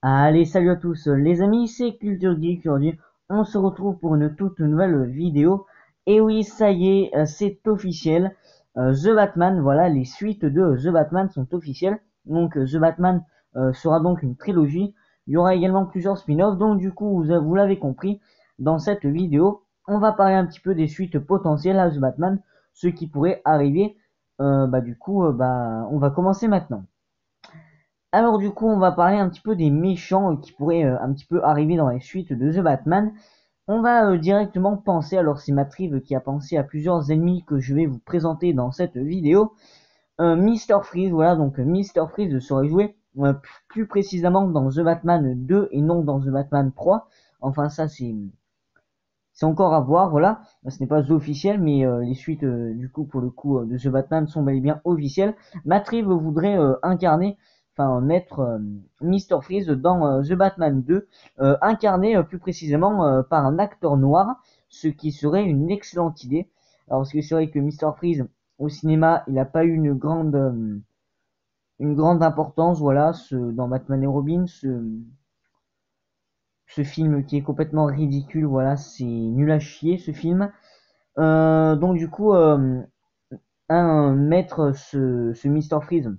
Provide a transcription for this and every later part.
Allez, salut à tous les amis, c'est Culture Geek. Aujourd'hui, on se retrouve pour une toute nouvelle vidéo. Et oui, ça y est, c'est officiel. The Batman, voilà, les suites de The Batman sont officielles. Donc, The Batman sera donc une trilogie. Il y aura également plusieurs spin-offs. Donc, du coup, vous l'avez compris, dans cette vidéo, on va parler un petit peu des suites potentielles à The Batman, ce qui pourrait arriver. On va commencer maintenant. Alors du coup, on va parler un petit peu des méchants qui pourraient un petit peu arriver dans les suites de The Batman. On va directement penser, alors c'est Matrive qui a pensé à plusieurs ennemis que je vais vous présenter dans cette vidéo. Mr. Freeze, voilà, donc Mr. Freeze serait joué plus précisément dans The Batman 2 et non dans The Batman 3. Enfin ça c'est encore à voir, voilà. Ce n'est pas officiel, mais les suites du coup pour le coup de The Batman sont bel et bien officielles. Matrive voudrait incarner, enfin mettre Mr. Freeze dans The Batman 2, incarné plus précisément par un acteur noir, ce qui serait une excellente idée. Alors parce que c'est vrai que Mr. Freeze au cinéma, il n'a pas eu une grande importance, voilà, dans Batman et Robin, ce film qui est complètement ridicule, voilà, c'est nul à chier ce film. Donc du coup, mettre ce Mr. Freeze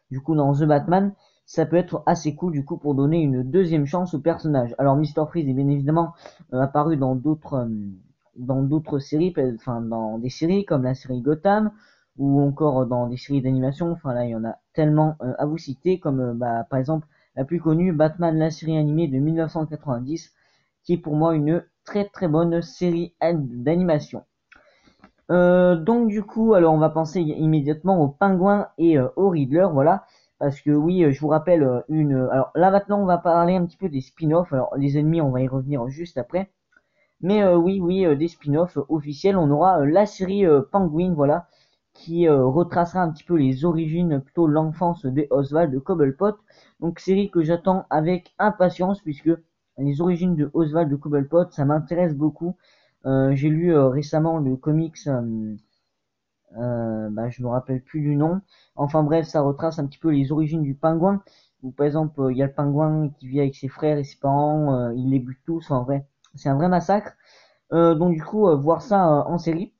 du coup dans The Batman, ça peut être assez cool du coup pour donner une deuxième chance au personnage. Alors Mr. Freeze est bien évidemment apparu dans d'autres séries, enfin dans des séries comme la série Gotham ou encore dans des séries d'animation. Enfin là il y en a tellement à vous citer comme par exemple la plus connue Batman, la série animée de 1990, qui est pour moi une très très bonne série d'animation. Donc du coup, alors on va penser immédiatement au Pingouin et au Riddler, voilà, parce que oui, je vous rappelle Alors là maintenant, on va parler un petit peu des spin-offs. Alors les ennemis, on va y revenir juste après. Mais oui, des spin-offs officiels. On aura la série Penguin, voilà, qui retracera un petit peu les origines, plutôt l'enfance de Oswald de Cobblepot. Donc série que j'attends avec impatience puisque les origines de Oswald de Cobblepot, ça m'intéresse beaucoup. J'ai lu récemment le comics, je me rappelle plus du nom. Enfin bref, ça retrace un petit peu les origines du pingouin. Où par exemple, il y a le pingouin qui vit avec ses frères et ses parents, il les bute tous. En vrai, c'est un vrai massacre. Donc du coup, voir ça en série,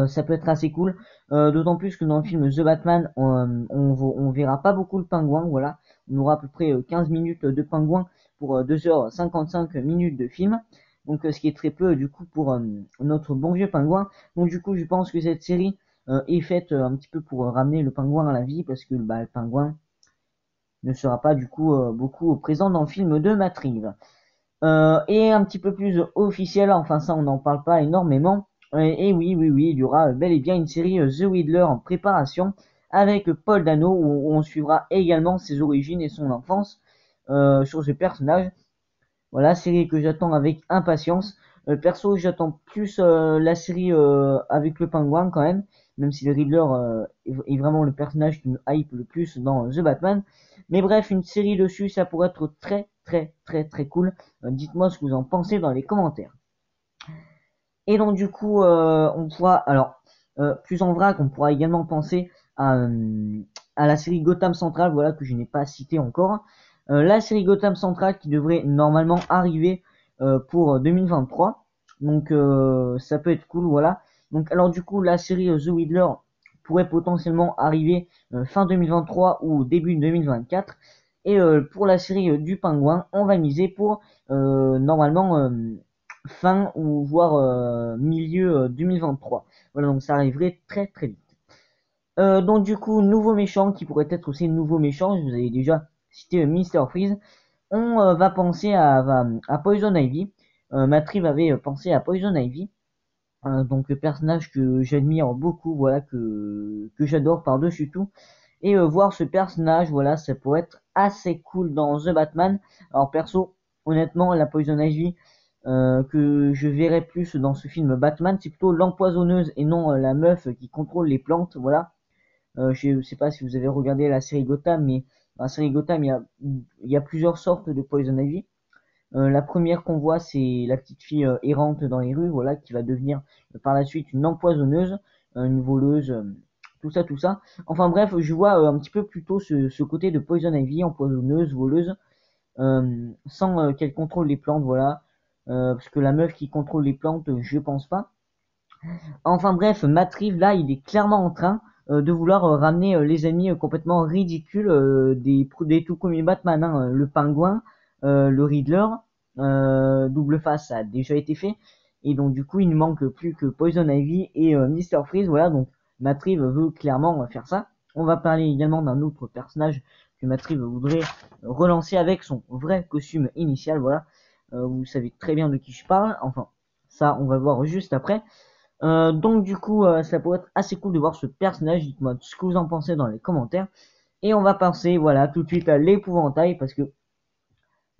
ça peut être assez cool. D'autant plus que dans le film The Batman, on verra pas beaucoup le pingouin. Voilà, on aura à peu près 15 minutes de pingouin pour 2h55 minutes de film. Donc ce qui est très peu du coup pour notre bon vieux pingouin. Donc du coup, je pense que cette série est faite un petit peu pour ramener le pingouin à la vie parce que le pingouin ne sera pas du coup beaucoup présent dans le film de Matrive. Et un petit peu plus officiel, enfin ça on n'en parle pas énormément. Et oui, il y aura bel et bien une série The Riddler en préparation avec Paul Dano où on suivra également ses origines et son enfance sur ce personnage. Voilà, série que j'attends avec impatience. Perso, j'attends plus la série avec le pingouin quand même si le Riddler est vraiment le personnage qui me hype le plus dans The Batman. Mais bref, une série dessus, ça pourrait être très cool. Dites-moi ce que vous en pensez dans les commentaires. Et donc du coup, on pourra, alors, plus en vrac, on pourra également penser à la série Gotham Central, voilà, que je n'ai pas cité encore. La série Gotham Central qui devrait normalement arriver pour 2023. Donc ça peut être cool, voilà. Donc alors du coup, la série The Riddler pourrait potentiellement arriver fin 2023 ou début 2024. Et pour la série du Pingouin, on va miser pour normalement fin ou voire milieu 2023. Voilà, donc ça arriverait très vite. Donc du coup, nouveau méchant qui pourrait être aussi nouveau méchant, je vous avais déjà cité Mr. Freeze. On va penser à Poison Ivy. Matriv avait pensé à Poison Ivy. Donc le personnage que j'admire beaucoup, voilà, que j'adore par-dessus tout. Et voir ce personnage, voilà, ça pourrait être assez cool dans The Batman. Alors perso, honnêtement, la Poison Ivy que je verrais plus dans ce film Batman, c'est plutôt l'empoisonneuse et non la meuf qui contrôle les plantes, voilà. Je sais pas si vous avez regardé la série Gotham, mais dans la série Gotham, il y a plusieurs sortes de Poison Ivy. La première qu'on voit, c'est la petite fille errante dans les rues, voilà, qui va devenir par la suite une empoisonneuse, une voleuse, tout ça. Enfin bref, je vois un petit peu plutôt ce côté de Poison Ivy, empoisonneuse, voleuse. sans qu'elle contrôle les plantes, voilà. Parce que la meuf qui contrôle les plantes, je pense pas. Enfin bref, Matriv là, il est clairement en train de vouloir ramener les ennemis complètement ridicules des tout premiers Batman, hein, le Pingouin, le Riddler, Double Face, ça a déjà été fait. Et donc du coup, il ne manque plus que Poison Ivy et Mr. Freeze, voilà. Donc Matriv veut clairement faire ça. On va parler également d'un autre personnage que Matriv voudrait relancer avec son vrai costume initial, voilà. Vous savez très bien de qui je parle. Enfin, ça, on va le voir juste après. Donc du coup, ça pourrait être assez cool de voir ce personnage. Dites-moi ce que vous en pensez dans les commentaires. Et on va passer, voilà, tout de suite à l'épouvantail, parce que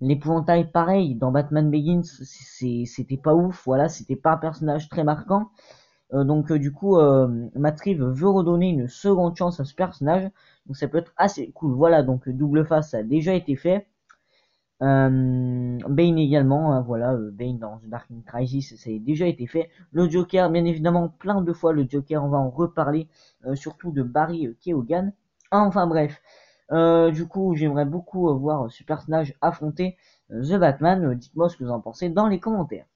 l'épouvantail, pareil, dans Batman Begins, c'était pas ouf, voilà, c'était pas un personnage très marquant. Donc du coup, Matriv veut redonner une seconde chance à ce personnage. Donc ça peut être assez cool. Voilà, donc Double Face, ça a déjà été fait. Bane également, hein, voilà, Bane dans The Dark Knight Crisis, ça a déjà été fait. Le Joker, bien évidemment, plein de fois le Joker, on va en reparler, surtout de Barry Keoghan. Enfin bref, du coup, j'aimerais beaucoup voir ce personnage affronter The Batman. Dites-moi ce que vous en pensez dans les commentaires.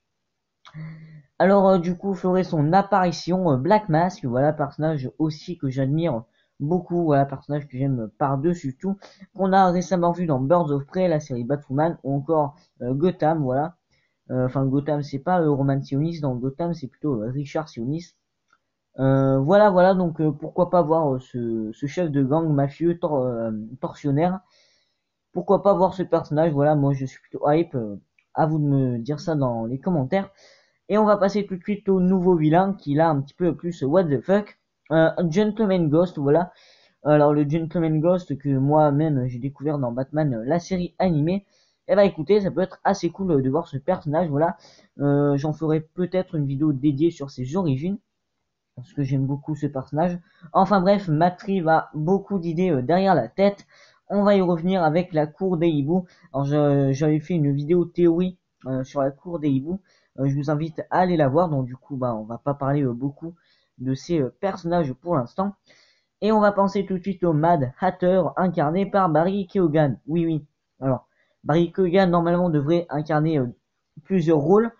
Alors, du coup, ferait son apparition Black Mask, voilà, personnage aussi que j'admire beaucoup, voilà, personnage que j'aime par-dessus tout, qu'on a récemment vu dans Birds of Prey, la série Batwoman, ou encore Gotham, voilà. Enfin, Gotham, c'est pas Roman Sionis, dans Gotham, c'est plutôt Richard Sionis. Voilà, donc pourquoi pas voir ce chef de gang mafieux tortionnaire. Pourquoi pas voir ce personnage, voilà, moi je suis plutôt hype, à vous de me dire ça dans les commentaires. Et on va passer tout de suite au nouveau vilain qui là un petit peu plus what the fuck. Gentleman Ghost, voilà. Alors le Gentleman Ghost que moi-même j'ai découvert dans Batman, la série animée. Et bah écoutez, ça peut être assez cool de voir ce personnage, voilà. J'en ferai peut-être une vidéo dédiée sur ses origines. Parce que j'aime beaucoup ce personnage. Enfin bref, Matriv a beaucoup d'idées derrière la tête. On va y revenir avec la cour des hiboux. Alors j'avais fait une vidéo théorie sur la cour des hiboux. Je vous invite à aller la voir. Donc du coup, bah, on va pas parler beaucoup de ces personnages pour l'instant. Et on va penser tout de suite au Mad Hatter incarné par Barry Keoghan. Oui. Alors, Barry Keoghan normalement devrait incarner plusieurs rôles.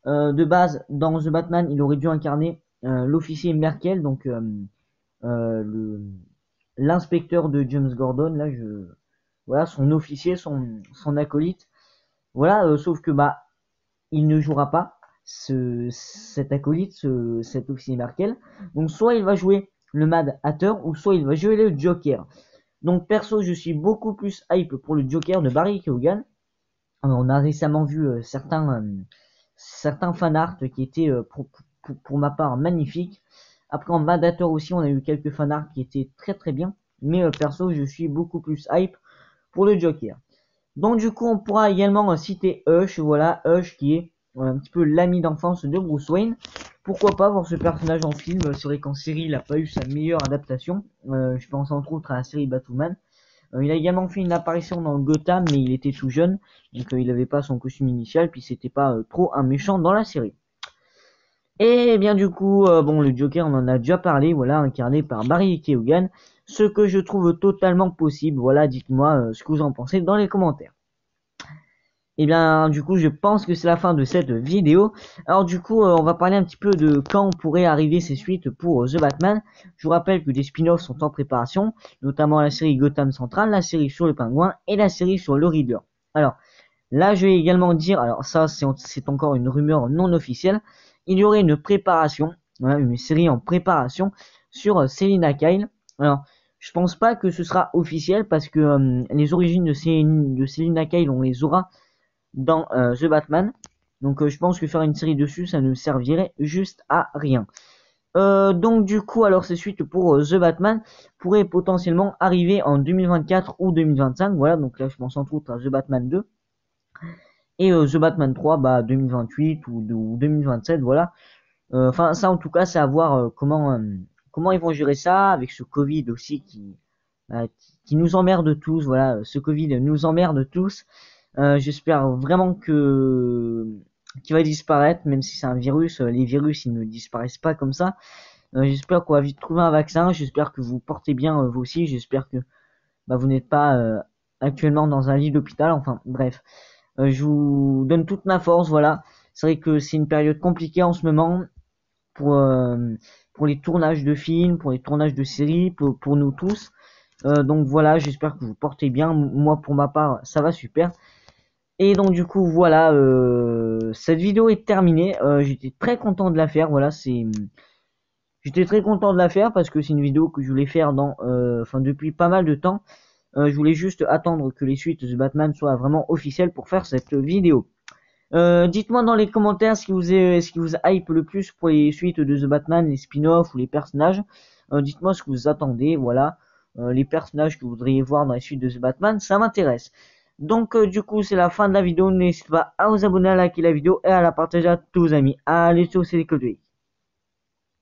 De base, dans The Batman, il aurait dû incarner l'officier Merkel, donc l'inspecteur de James Gordon. Là, voilà, son officier, son acolyte. Voilà, sauf que bah, il ne jouera pas cet acolyte, cet officier Merkel. Donc soit il va jouer le Mad Hatter, ou soit il va jouer le Joker. Donc perso, je suis beaucoup plus hype pour le Joker de Barry Keoghan. On a récemment vu certains fanarts qui étaient pour ma part magnifiques. Après en Madator aussi, on a eu quelques fanarts qui étaient très bien. Mais perso, je suis beaucoup plus hype pour le Joker. Donc du coup, on pourra également citer Hush, voilà, Hush qui est un petit peu l'ami d'enfance de Bruce Wayne. Pourquoi pas voir ce personnage en film? C'est vrai qu'en série, il n'a pas eu sa meilleure adaptation. Je pense entre autres à la série Batwoman. Il a également fait une apparition dans Gotham, mais il était tout jeune, donc il n'avait pas son costume initial, puis c'était pas trop un méchant dans la série. Et bien du coup, bon, le Joker, on en a déjà parlé, voilà, incarné par Barry Keoghan, ce que je trouve totalement possible. Voilà, dites-moi ce que vous en pensez dans les commentaires. Et bien du coup, je pense que c'est la fin de cette vidéo. Alors du coup, on va parler un petit peu de quand pourraient arriver ces suites pour The Batman. Je vous rappelle que des spin-offs sont en préparation, notamment la série Gotham Central, la série sur le Pingouin et la série sur le Riddler. Alors là, je vais également dire, alors ça c'est encore une rumeur non officielle, il y aurait une préparation, voilà, une série en préparation sur Selina Kyle. Alors je pense pas que ce sera officiel parce que les origines de Selina Kyle, on les aura dans The Batman. Donc je pense que faire une série dessus, ça ne servirait juste à rien. Donc du coup, alors ces suites pour The Batman pourraient potentiellement arriver en 2024 ou 2025. Voilà, donc là je pense entre autres à The Batman 2. Et The Batman 3, bah 2028 ou 2027, voilà. Enfin ça en tout cas, c'est à voir comment ils vont gérer ça avec ce Covid aussi qui nous emmerde tous. Voilà, ce Covid nous emmerde tous. J'espère vraiment qu'il va disparaître, même si c'est un virus. Les virus, ils ne disparaissent pas comme ça. J'espère qu'on va vite trouver un vaccin. J'espère que vous portez bien vous aussi. J'espère que bah, vous n'êtes pas actuellement dans un lit d'hôpital. Enfin bref, je vous donne toute ma force. Voilà, c'est vrai que c'est une période compliquée en ce moment pour euh, pour les tournages de films, pour les tournages de séries, pour nous tous. Donc voilà, j'espère que vous portez bien. Moi pour ma part, ça va super. Et donc du coup voilà, cette vidéo est terminée. J'étais très content de la faire. Voilà, j'étais très content de la faire parce que c'est une vidéo que je voulais faire enfin depuis pas mal de temps. Je voulais juste attendre que les suites de Batman soient vraiment officielles pour faire cette vidéo. Dites-moi dans les commentaires ce qui vous hype le plus pour les suites de The Batman, les spin-offs ou les personnages. Dites-moi ce que vous attendez, voilà. Les personnages que vous voudriez voir dans les suites de The Batman, ça m'intéresse. Donc du coup c'est la fin de la vidéo, n'hésitez pas à vous abonner, à liker la vidéo et à la partager à tous vos amis. Allez, ciao, c'est les Codes.